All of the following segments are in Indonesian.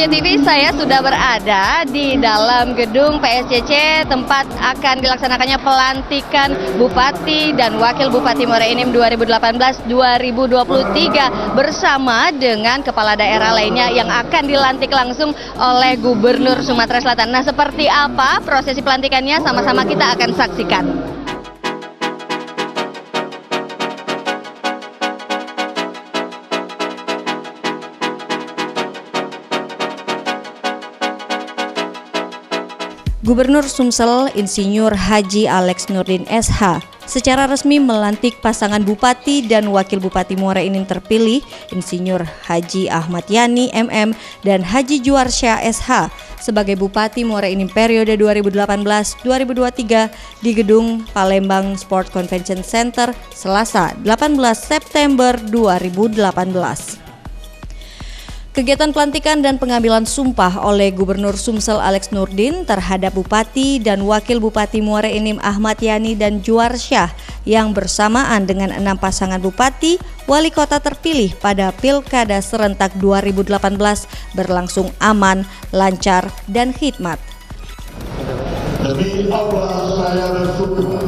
Seruja TV, saya sudah berada di dalam gedung PSCC tempat akan dilaksanakannya pelantikan Bupati dan Wakil Bupati Muara Enim 2018-2023 bersama dengan kepala daerah lainnya yang akan dilantik langsung oleh Gubernur Sumatera Selatan. Nah, seperti apa prosesi pelantikannya sama-sama kita akan saksikan. Gubernur Sumsel Insinyur Haji Alex Nurdin SH secara resmi melantik pasangan Bupati dan Wakil Bupati Muara Enim terpilih Insinyur Haji Ahmad Yani MM dan Haji Juarsyah SH sebagai Bupati Muara Enim periode 2018-2023 di Gedung Palembang Sport Convention Center Selasa 18 September 2018. Kegiatan pelantikan dan pengambilan sumpah oleh Gubernur Sumsel Alex Nurdin terhadap Bupati dan Wakil Bupati Muara Enim Ahmad Yani dan Juarsyah yang bersamaan dengan 6 pasangan Bupati Wali Kota terpilih pada Pilkada Serentak 2018 berlangsung aman, lancar, dan khidmat. Demi Allah saya bersumpah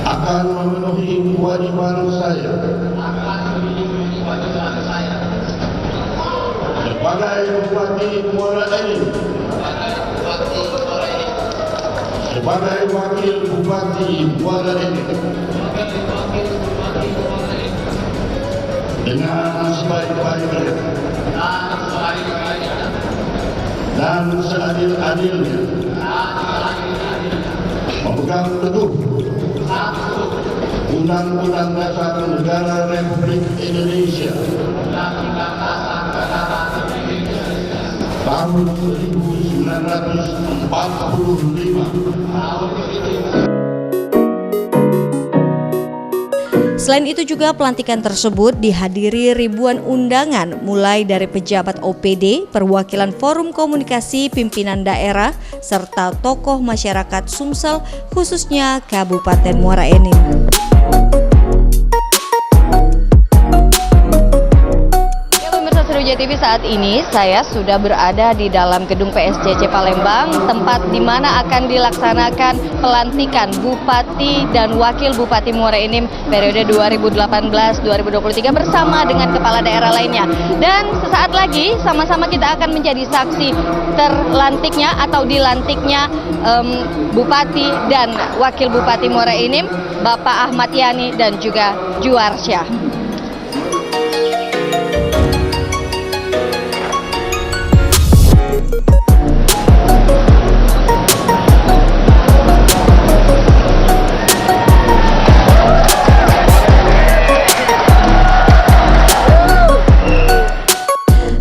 akan memenuhi kewajiban saya sebagai Bupati Muara Enim, sebagai Wakil Bupati Muara Enim, dengan sebaik-baiknya dan seadil-adilnya memegang teguh Undang-Undang Dasar Negara Republik Indonesia tahun 1945. Selain itu juga pelantikan tersebut dihadiri ribuan undangan mulai dari pejabat OPD, perwakilan Forum Komunikasi Pimpinan Daerah, serta tokoh masyarakat Sumsel khususnya Kabupaten Muara Enim. Seruja TV, saat ini saya sudah berada di dalam gedung PSCC Palembang, tempat di mana akan dilaksanakan pelantikan Bupati dan Wakil Bupati Muara Enim periode 2018-2023 bersama dengan kepala daerah lainnya. Dan sesaat lagi sama-sama kita akan menjadi saksi terlantiknya atau dilantiknya Bupati dan Wakil Bupati Muara Enim, Bapak Ahmad Yani dan juga Juarsyah.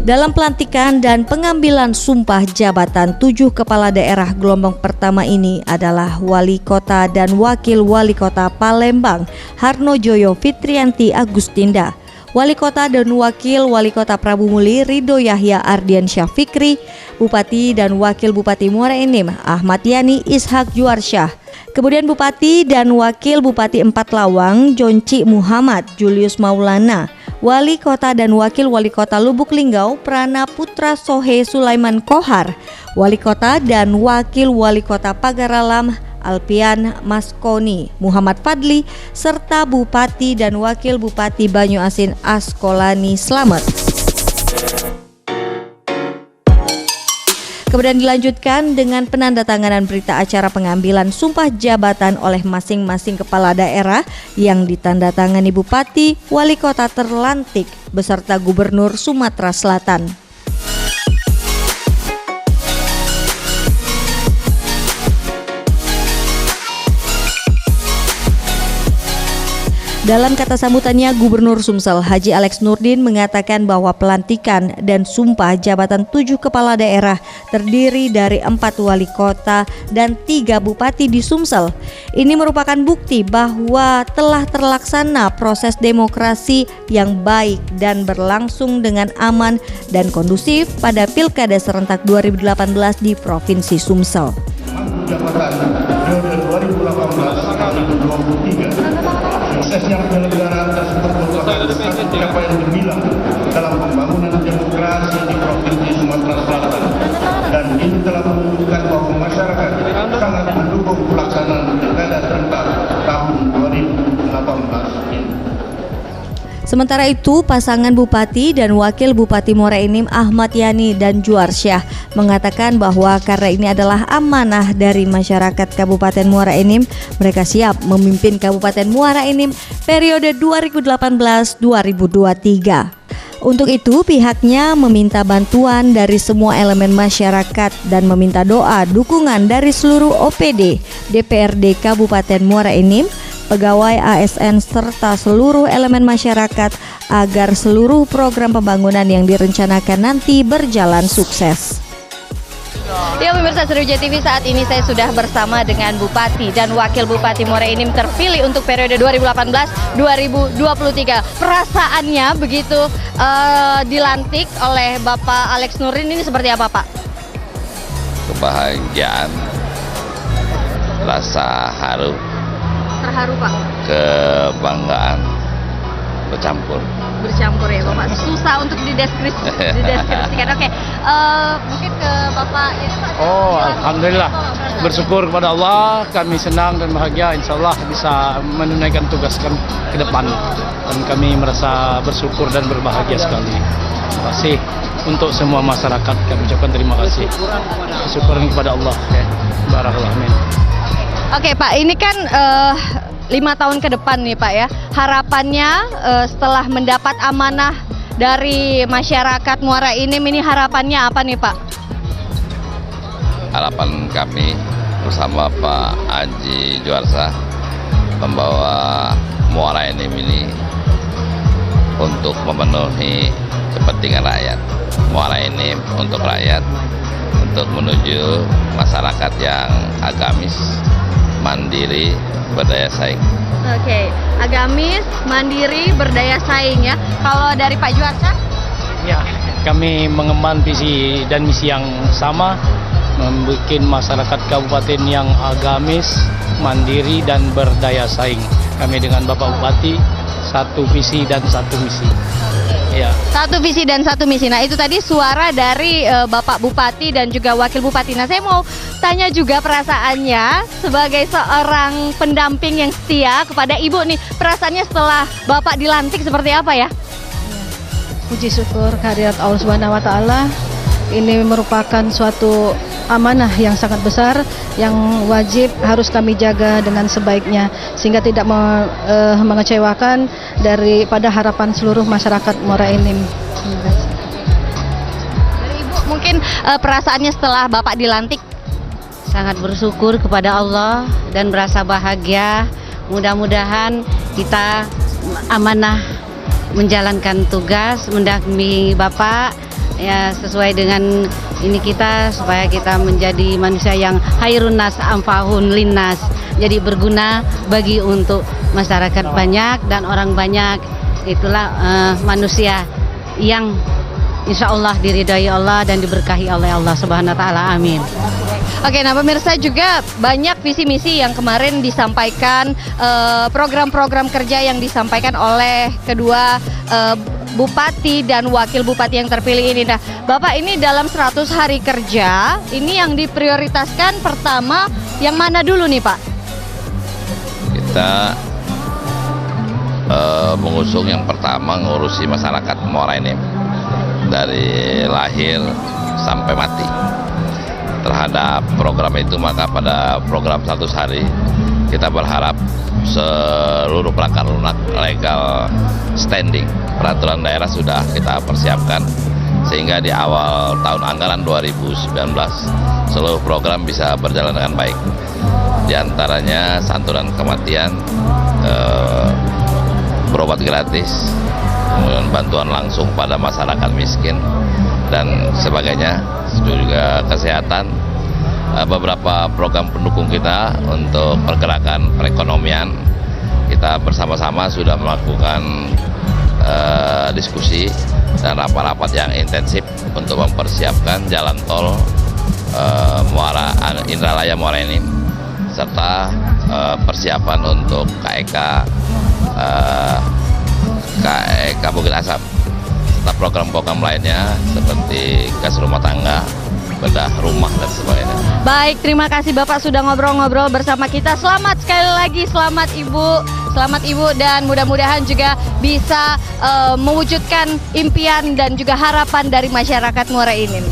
Dalam pelantikan dan pengambilan sumpah jabatan 7 kepala daerah gelombang pertama ini adalah Wali Kota dan Wakil Wali Kota Palembang Harnojoyo Fitrianti Agustinda, Wali Kota dan Wakil Wali Kota Prabu Muli Ridho Yahya Ardiansyah Fikri, Bupati dan Wakil Bupati Muara Enim Ahmad Yani Ishak Juarsyah. Kemudian Bupati dan Wakil Bupati Empat Lawang Jonci Muhammad Julius Maulana, Wali Kota dan Wakil Wali Kota Lubuk Linggau Prana Putra Sohe Sulaiman Kohar, Wali Kota dan Wakil Wali Kota Pagaralam Alpian Maskoni Muhammad Fadli, serta Bupati dan Wakil Bupati Banyu Asin Askolani Slamet. Kemudian dilanjutkan dengan penandatanganan berita acara pengambilan sumpah jabatan oleh masing-masing kepala daerah yang ditandatangani Bupati, Wali Kota terlantik beserta Gubernur Sumatera Selatan. Dalam kata sambutannya, Gubernur Sumsel Haji Alex Nurdin mengatakan bahwa pelantikan dan sumpah jabatan 7 kepala daerah terdiri dari 4 wali kota dan 3 bupati di Sumsel. Ini merupakan bukti bahwa telah terlaksana proses demokrasi yang baik dan berlangsung dengan aman dan kondusif pada Pilkada Serentak 2018 di Provinsi Sumsel. Jabatan periode 2018-2023 prosesnya penyelenggaraan tersebut merupakan satu capaian gemilang Sementara itu, pasangan Bupati dan Wakil Bupati Muara Enim Ahmad Yani dan Juarsyah mengatakan bahwa karena ini adalah amanah dari masyarakat Kabupaten Muara Enim, mereka siap memimpin Kabupaten Muara Enim periode 2018-2023. Untuk itu, pihaknya meminta bantuan dari semua elemen masyarakat dan meminta doa dukungan dari seluruh OPD, DPRD Kabupaten Muara Enim, pegawai ASN serta seluruh elemen masyarakat agar seluruh program pembangunan yang direncanakan nanti berjalan sukses. Ya pemirsa Sriwijaya TV, saat ini saya sudah bersama dengan Bupati dan Wakil Bupati Muara Enim terpilih untuk periode 2018-2023. Perasaannya begitu dilantik oleh Bapak Alex Nurdin ini seperti apa, Pak? Kebahagiaan, rasa haru, Terharu, Pak? kebanggaan bercampur. Bercampur ya Bapak, susah untuk dideskripsikan. Oke, mungkin ke Bapak ini Pak. Alhamdulillah, bersyukur kepada Allah, kami senang dan bahagia, insya Allah bisa menunaikan tugas kami ke depan, dan kami merasa bersyukur dan berbahagia sekali. Terima kasih untuk semua masyarakat, kami ucapkan terima kasih, bersyukur kepada Allah. Barakallahu amin. Oke Pak, ini kan 5 tahun ke depan nih Pak ya, harapannya setelah mendapat amanah dari masyarakat Muara Enim ini harapannya apa nih Pak? Harapan kami bersama Pak Haji Juarsyah membawa Muara Enim ini untuk memenuhi kepentingan rakyat. Muara Enim untuk rakyat, untuk menuju masyarakat yang agamis, mandiri, berdaya saing. Oke, agamis, mandiri, berdaya saing ya. Kalau dari Pak Juarsyah? Ya, kami mengemban visi dan misi yang sama, membuat masyarakat kabupaten yang agamis, mandiri, dan berdaya saing. Kami dengan Bapak Bupati satu visi dan satu misi. Ya. Satu visi dan satu misi. Nah itu tadi suara dari Bapak Bupati dan juga Wakil Bupati. Nah saya mau tanya juga perasaannya sebagai seorang pendamping yang setia kepada Ibu nih. Perasaannya setelah Bapak dilantik seperti apa ya? Puji syukur kehadirat Allah Subhanahu wa taala. Ini merupakan suatu amanah yang sangat besar yang wajib harus kami jaga dengan sebaiknya sehingga tidak mengecewakan daripada harapan seluruh masyarakat Muara Enim. Dari Ibu mungkin perasaannya setelah Bapak dilantik? Sangat bersyukur kepada Allah dan merasa bahagia. Mudah-mudahan kita amanah menjalankan tugas mendampingi Bapak ya sesuai dengan ini kita, supaya kita menjadi manusia yang khairun nas amfahun linnas, jadi berguna bagi untuk masyarakat banyak dan orang banyak. Itulah manusia yang insya Allah diridhai Allah dan diberkahi oleh Allah Subhanahu wa taala. Amin. Oke, nah pemirsa juga banyak visi misi yang kemarin disampaikan, program-program kerja yang disampaikan oleh kedua Bupati dan Wakil Bupati yang terpilih ini. Nah, Bapak ini dalam 100 hari kerja, ini yang diprioritaskan pertama yang mana dulu nih Pak? Kita mengusung yang pertama ngurusi masyarakat Muara Enim dari lahir sampai mati. Terhadap program itu, maka pada program 100 hari kita berharap seluruh perangkat lunak legal standing peraturan daerah sudah kita persiapkan sehingga di awal tahun anggaran 2019 seluruh program bisa berjalan dengan baik. Di antaranya santunan kematian, berobat gratis, kemudian bantuan langsung pada masyarakat miskin dan sebagainya, juga kesehatan, beberapa program pendukung kita untuk pergerakan perekonomian. Kita bersama-sama sudah melakukan diskusi dan rapat-rapat yang intensif untuk mempersiapkan jalan tol Indralaya Muara Enim serta persiapan untuk KEK Bukit Asap serta program-program lainnya seperti gas rumah tangga, bedah rumah dan sebagainya. Baik, terima kasih Bapak sudah ngobrol-ngobrol bersama kita. Selamat sekali lagi, selamat Ibu Selamat Ibu, dan mudah-mudahan juga bisa mewujudkan impian dan juga harapan dari masyarakat Muara Enim.